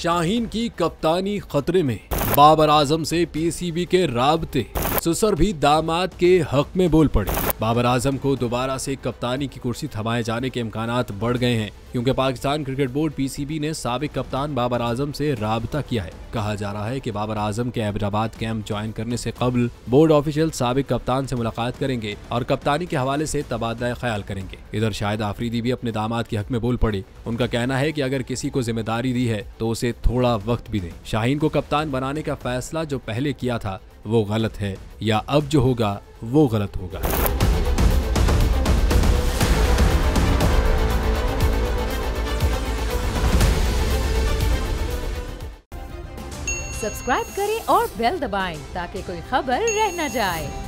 शाहीन की कप्तानी खतरे में, बाबर आजम से पीसीबी के राब्ते। सुसर भी दामाद के हक में बोल पड़े। बाबर आजम को दोबारा से कप्तानी की कुर्सी थमाए जाने के इम्कानात बढ़ गए हैं, क्योंकि पाकिस्तान क्रिकेट बोर्ड पीसीबी ने साबिक कप्तान बाबर आजम से राबता किया है। कहा जा रहा है कि बाबर आजम के हैदराबाद कैंप ज्वाइन करने से कबल बोर्ड ऑफिशियल साबिक कप्तान से मुलाकात करेंगे और कप्तानी के हवाले से तबादला ख्याल करेंगे। इधर शाहिद आफरीदी भी अपने दामाद के हक में बोल पड़े। उनका कहना है कि अगर किसी को जिम्मेदारी दी है तो उसे थोड़ा वक्त भी दें। शाहीन को कप्तान बनाने का फैसला जो पहले किया था वो गलत है, या अब जो होगा वो गलत होगा। सब्सक्राइब करें और बेल दबाएं ताकि कोई खबर रह न जाए।